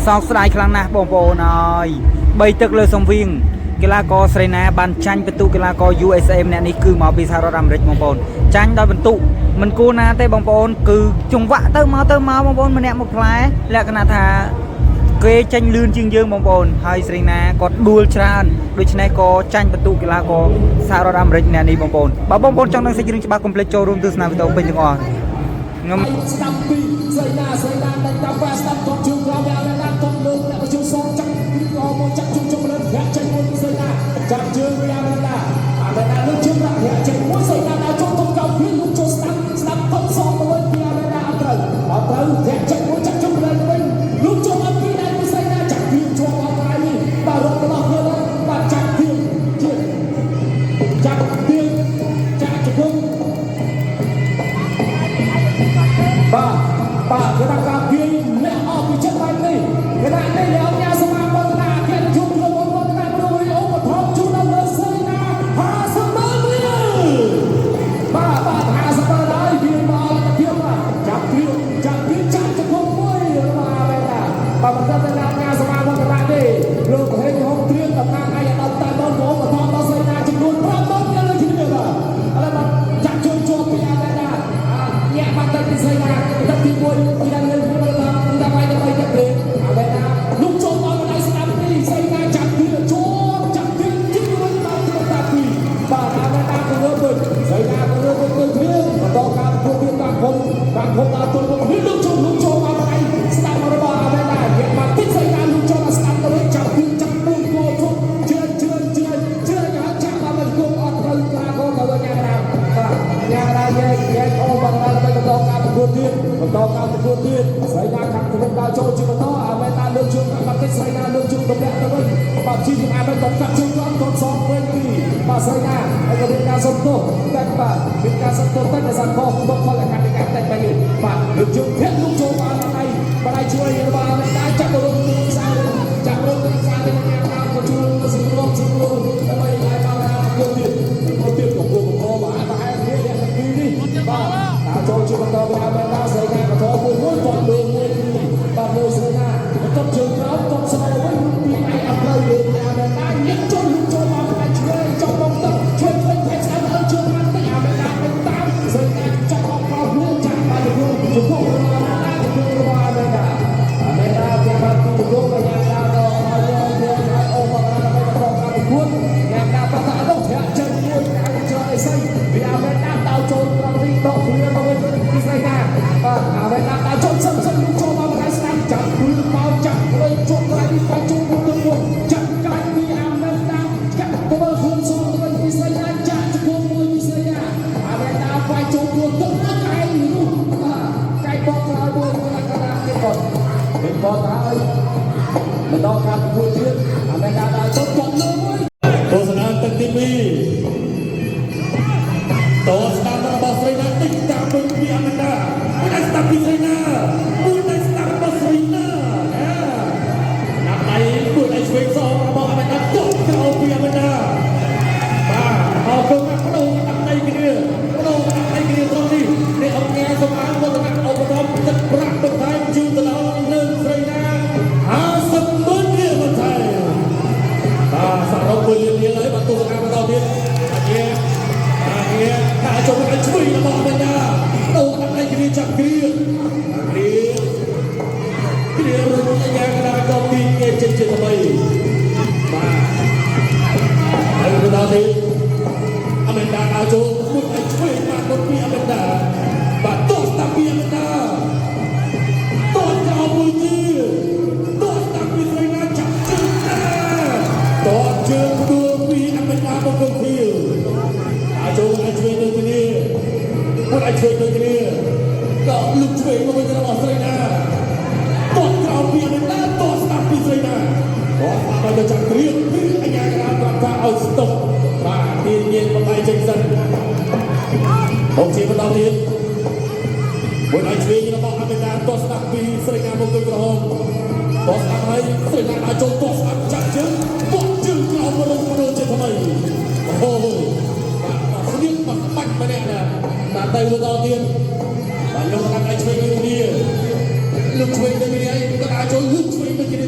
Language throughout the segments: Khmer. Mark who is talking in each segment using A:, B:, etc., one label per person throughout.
A: សោកស្ដាយខ្លាំងណាស់បងប្អូនអើយ3ទឹកលើសង្វៀងកីឡាករស្រីណាបានចាញ់បន្ទុកកីឡាករ USA ម្នាក់នេះគឺមកពីសហរដ្ឋអាមេរិកបងប្អូនចាញ់ដោយបន្ទុកមិនគួរណាទេបងប្អូនគឺចង្វាក់ទៅមកបងប្អូនម្នាក់មួយផ្លែលក្ខណៈថាគេចាញ់លឿនជាងយើងបងប្អូនហើយស្រីណាគាត់ដួលច្រើនដូច្នេះក៏ចាញ់បន្ទុកកីឡាករសហរដ្ឋអាមេរិកម្នាក់នេះបងប្អូនបើបងប្អូនចង់ដឹងសេចក្ដីច្បាស់កុំភ្លេចចូលរួមទស្សនាវីដេអូពេញទាំងអស់ខ្ញុំ
B: ស្ដាប់ពីស្រីណាតែតាមវាស្ដាប់គាត់ជឿក្រោមវាណាគាត់លើកអ្នកប្រជុំសងចាក់ក៏មកចាក់ជុំជុំលើប្រាក់ចេញមួយស្រីណាចាប់ជើងវាណាលើកជើងប្រាក់ចេញមួយស្រីណាដល់ជុំទុំកោពីលោកចូលស្ដាប់គាត់សងទៅវិញវាណាអត់ត្រូវប្រាក់ចេញមួយចាក់ជុំលើវិញលោកចូលអត់ពីដែរស្រីណាចាក់ពីជាប់អត់ហើយនេះបាទរករបស់ខ្លួនបាទចាក់ពីជាចាក់ពីចាក់ជុំបាទគេថាការពីអ្នកអស់ពីចិត្តបែបនេះគេថានេះអ្នកអង្គការសមាគមតាគេជុំខ្លួនបងប្អូនតាព្រោះរីអូបថមជួនដល់លើស្រីណា50ម៉ឺនបាទ50ម៉ឺនហើយវាមកលទ្ធភាពចាប់ពីចាក់ជង្គង់មួយរបស់អាមេតាបាទមិនទៅដល់ការសមាគមតាទេលោកហេងហុកត្រៀមតំណាងឲ្យដល់តែបងប្អូនបថមដល់ស្រីណាចំនួន5ដុល្លារលើគ្នាបាទឥឡូវបាទចាក់ជើងជាប់ពីអាមេតាអ្នកបាត់ទៅពីស្រីណាទឹកទី1ពីដល់លើពីដល់បាយទៅទឹកព្រេអាមេតាលោកចូលមកដល់ស្ដាប់ពីស្រីណាចាប់ពីជាប់ចាប់ពីជិះវិញដល់តាពីបាទអាមេតាក៏លើវិញស្រីណាក៏លើវិញទៅគ្នាបន្តការប្រកួតទៀតបាទខ្ញុំដល់ទល់មកនេះលោកចូលមកដល់ស្ដាប់របស់អាមេតានិយាយមកទីស្រីណាលោកចូលមកស្ដាប់ទៅចាប់ពីចាប់មួយគោជឿចាប់មកមិនគប់អត់ត្រូវថាក៏ទៅញ៉ាំណាបាទញ៉ាំណាយើងអូបងដល់ទៅបន្តការប្រកួតទៀតស្រីណាខាងក្នុងដល់ចូលជាបន្តអាមេតាលើកជើងបាត់តិចស្រីណាលើកជើងតម្លាក់ទៅវិញបាទជីអាមេតាកាត់ជើងគាត់សងវិញពីបាទស្រីណាហើយក៏មានការសំទោសតែបាទមានការសំទោសតែដោយសារខុសបុគ្គលិកកម្មការតែបែបនេះបាទលើកជើងធាក់លោកចូលបានហើយបាទជួយរបស់អាមេតាចាប់ទៅរកទីផ្សារចាប់រកទីផ្សារទៅញ៉ាំតាមក៏ជួយសង្គ្រោះដើម្បីឲ្យបានប្រកួតទៀតក៏គួរបាទតែនេះនេះបាទចូលជាបន្តពីអាមេតាស្រីណាក៏ចូលមួយគាត់លើមួយបាទមួយស្រីណាគាត់ជើងក្រោមគាត់ស្នូវិញពីឯអត់លើលើអាមេតាញឹកចូលមកតែជួយចង់មកទឹកជួយពេញពេញស្អាតឲ្យជើងបានតែអាមេតាពេញតាមស្រីណាចាប់អត់ខោខ្លួនចាក់បានទៅជង្គង់របស់អាមេតាគេបានពីជង្គង់យ៉ាងណាដល់ឲ្យអូមកដល់ទៅប្រកបប្រកួតយ៉ាងណាបតអត់ធាក់ចេញមួយអាចជួយអីស្អីពីអាមេតាដល់ចូលត្រង់នេះដកខ្លួនមកវិញពីស្រីណាបាទអាមេតាដល់ចូលសិនចូលមកផ្នែកស្ដាំចាប់ខ្លួនមកចាប់លើជុំក្រៃពីបាច់ជុំទៅមួយចាប់កាច់ពីអាមេតាកាត់ទៅខ្លួនសងទៅវិញពីស្រីណាចាក់ជង្គង់មួយពីស្រីណាអាមេតាបាច់ជុំខ្លួនទៅមកឯងនោះបាទកាច់បោកក្រោយមួយលក្ខណៈទៀតគាត់ពេលបោកហើយបន្តការប្រកួតទៀតអាមេតាដល់ចូលគាត់លើមួយទស្សនាទឹកទី2តោះស្ដាប់របស់ស្រីណាតិចតាមវិញពីអាមេតាមួយដែលស្ដាប់ពីស្រីណាមួយដែលស្ដាប់របស់ស្រីណាណាប់ដៃមួយដែលឆ្វេងសងរបស់អាមេតាចុះក្រោយពីអាមេតាបាទអរគុណណាស់បដូរដាក់ដៃគ្នាត្រង់នេះនៃអង្គការសម្អាតវឌ្ឍនៈឧបត្ថម្ភទឹកប្រាក់បន្ថែមជូនទៅដល់លើស្រីណា50ម៉ឺនរៀលបន្ថែមបាទសរុប1លានរៀលហើយបាទទស្សនាបន្តទៀតការចូលមកជួយរបស់អាមេតាដូរដាក់ដៃគ្នាចាប់គ្រារត់យ៉ាងណាក៏ពីគេជិតថ្មីបាទហើយបន្តទៀតអាមេតាដល់ចូលមួយឲ្យជួយមកដល់ពីអាមេតាបាទតោះស្ដាប់ពីអាមេតាតោះចោលមួយទៀតតោះស្ដាប់ពីស្រីណាចាប់ជើងតោះជើងដួលពីអាមេតាមកគៀវចូលឲ្យជួយដូចគ្នាគាត់ឲ្យជួយដូចគ្នាក៏លុបជួយមកវិញរបស់ស្រីណាតោះក្រោមពីអាមេតាតោះស្ដាប់ពីស្រីណាគាត់បានទៅចាក់គ្រាពីអញ្ញាក្រាមប្រាប់ថាឲ្យស្តុកបាទទីញៀនបំបីចេញសិនមកជាបន្តទៀតមួយឲ្យជួយរបស់អាមេតាតោះស្ដាប់ពីស្រីណាមកទៅក្រហមតោះស្ដាប់ហើយស្រីណាឲ្យចូលតោះស្ដាប់ចាក់ជើងបោះជើងក្រោមមកទៅជាថ្មីអូស្លៀកមកបាច់ម្នាក់ណាបាទទៅដល់ទៀតបាទលោកថាឲ្យជួយគ្នាលោកជួយទៅគ្នាក៏អាចចូលលោកជួយទៅគ្នា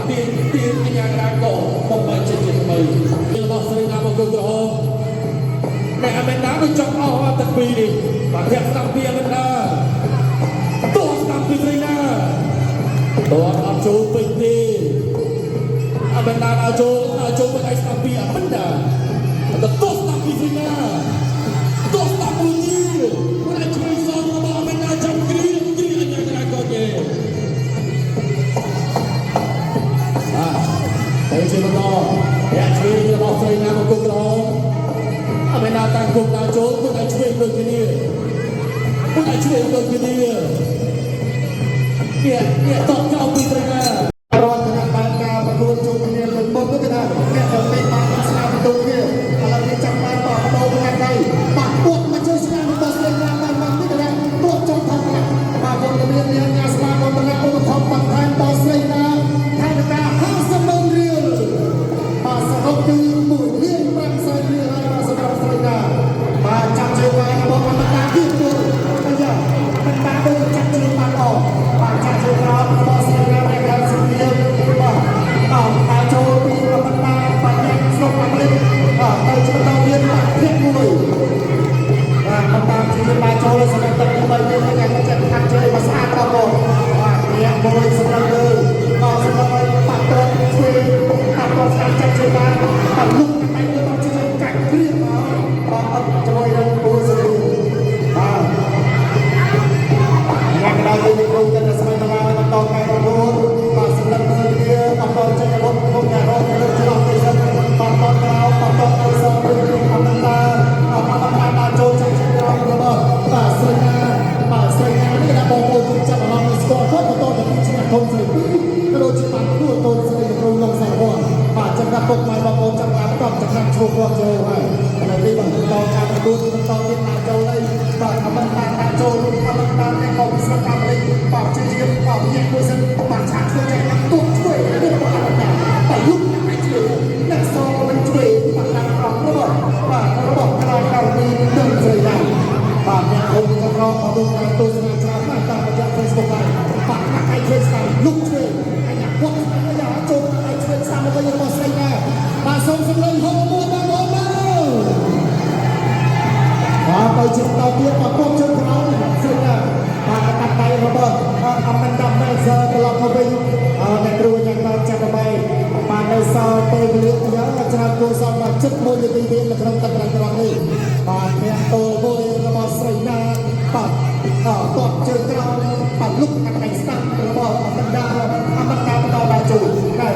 B: ទៀនអញ្ញាកណ្ដាលកោបំបីចិត្តជាថ្មីរបស់ស្រីណាមកគ្រប់គ្រងអ្នកអាមេណាដូចចង់អស់ទឹកពីរនេះបាទធាក់ស្ដាប់ពីអាមេណាតោះស្ដាប់ពីស្រីណាតោះអត់ចូលពេញទេអាមេណាដល់ចូលទៅឲ្យស្ដាប់ពីអាមេណាតោះស្ដាប់ពីស្រីណាតោះស្ដាប់ពីនេះមិនអាចជួយសងរបស់អាមេណាចាំគ្រីអញ្ញាកណ្ដាលកោទេហើយជាបន្តអ្នកជួយរបស់ស្រីណាមកគ្រប់គ្រងអមេណាតាំងគុំដល់ចូលពុទ្ធឲ្យជួយដូចគ្នាពុទ្ធឲ្យជួយដូចគ្នាគេតបចោលពីស្រីណារតនបានការប្រគួតជួបគ្នាលើមុននោះគេថាអ្នកទៅពេញបានស្នាមបន្ទុកគ្នាឥឡូវគេចាំបានតបដោខាងដៃបាក់ពុតមកជួយស្នាមរបស់ស្រីណាបានមកនេះគេថាទួចង់ថតណាបាទវត្តមានអ្នកញ៉ាស្មារតីឧបត្ថម្ភបន្ថែមដល់ស្រីណាថែមការ50,000រៀលបាទសរុបគឺ1លាន5សែនរៀលហើយបាទសម្រាប់ស្រីណាបាទចាប់ជើងបានរបស់អមតាទៀតទៅអាយ៉ាមិនបានដូចចាប់ជើងបានអស់បាទចាប់ជើងក្រោមរបស់ស្រីណាដែលកើតសុខភាពបាទតាចូលពីអមតាបាទអ្នកស្រុកអាមេរិកបាទទៅបន្តទៀតបាទភេទមួយបាទអមតាជាបានចូលសម្រាប់ទឹកទី3ទៀតថ្ងៃនេះចាត់ខាត់ជើងមកស្អាតដល់បងបាទអ្នកមួយសម្រាប់លើបាទសម្រាប់ឲ្យបាត់ទៅជួយតាត់ដល់ស្អាតចាត់ជើងបានបាទលុកតែទៅដល់ជួយកាច់គ្រៀងបាទអត់ជាមួយនឹងគូសេរីបាទអ្នកកណ្ដាលទីក្រុងទៅស្មីដល់បន្តការប្រកួតបាទសម្រាប់សិល្បៈបន្តចេញរត់ក្នុងការរត់លើឆ្លងទៅសិនបន្តក្រោយបន្តទៅសងរឿងអមតាបានចូលចិត្តរបស់បាទស្រីណាបាទស្រីណានេះđãបងប្អូនចាប់អារម្មណ៍ស្គាល់គាត់បន្តទៅពីឆ្នាំធំស្រីពីរក៏ដូចជាបានគួរតូនស្រីក្នុងលោកសារវ័នបាទចំណាប់ពុកម៉ែបងប្អូនចាំតាមតបចំណាប់ឈ្មោះគាត់ចូលហើយឥឡូវនេះបន្តការប្រកួតបន្តទៀតដាក់ចូលហើយបាទអមតាដាក់ចូលអមតាអ្នកក៏ពិសេសតាមលេខបាទជាជាបាទញាក់មួយសិនបាទឆាក់ធ្វើចែកតាមទុកជួយនេះបាទអមតាតែលុបតែជួយអ្នកសងមិនជួយបាទតាមអស់របស់ក្រោយក្រោយនេះនឹងស្រីណាបាទអ្នកហុំក៏រកអនុការទស្សនាច្រើនណាស់តាមរយៈ Facebook ហើយបាទអាចឃើញស្ដាប់លុបជួយអញ្ញាគាត់អាយ៉ាចូលអាចឃើញស្ដាប់របស់របស់ស្រីណាបាទសូមសម្លេងហុំមួយបងប្អូនបាទទៅជិះដល់ទៀតបាទពុកជើងក្រោយស្រីណាបាទកាត់ដៃរបស់អមតាមេសត្រឡប់មកវិញអ្នកគ្រូយ៉ាងបានចាប់ដើម្បីបាននៅសល់ពេលវេលាយ៉ាងច្រើនគួរសមដល់ចិត្ត1នាទីទៀតនៅក្នុងទឹកត្រង់នេះបាទអ្នកតូមួយរបស់ស្រីណាបាទតបជើងក្រោយបាទលុកកាត់ដៃស្ដាប់របស់អមតាបន្តដល់ជួយបាទ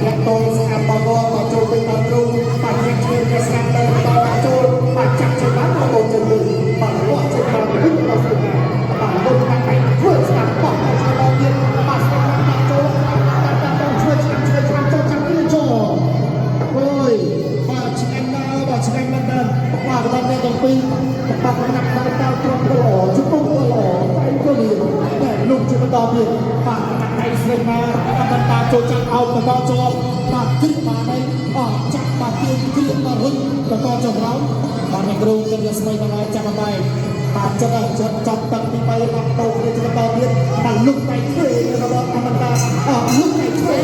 B: អ្នកតូស្អាតបងបាទចូលពេញដល់គ្រូបាទអ្នកជួយអ្នកស្ដាប់ទៅដល់ចូលបាទចាក់ជើងបានបងជើងមួយបាទគាត់ជើងក្រោយវិញដល់ស្រីណាបាទលុកកាត់ដៃធ្វើស្ដាប់បងចូលដល់ទៀតបាទស្ដាប់ចូលជួយចូលចាំនេះចូលអូយបាទឆ្ងាញ់ណាស់បាទឆ្ងាញ់ណាស់បាទដល់នេះទាំងពីរបាទណាក់ដល់ត្រង់ក៏ល្អជំពំក៏ល្អតែក៏មានតែលុកជាបន្តទៀតបាទដៃស្រីណាអមតាចូលចាំអោបបន្តជាប់បាទគិតបាទនេះចាក់បាទទៀនគ្រៀងបាទរុញបន្តចុះក្រោមបាទអ្នកគ្រូគិតយកស្មីដល់ចាប់បាយបាទចិត្តចាប់ទឹកទី3ដល់តោគ្នាបន្តទៀតបាទលុកដៃធ្វើរបស់អមតាលុកដៃធ្វើ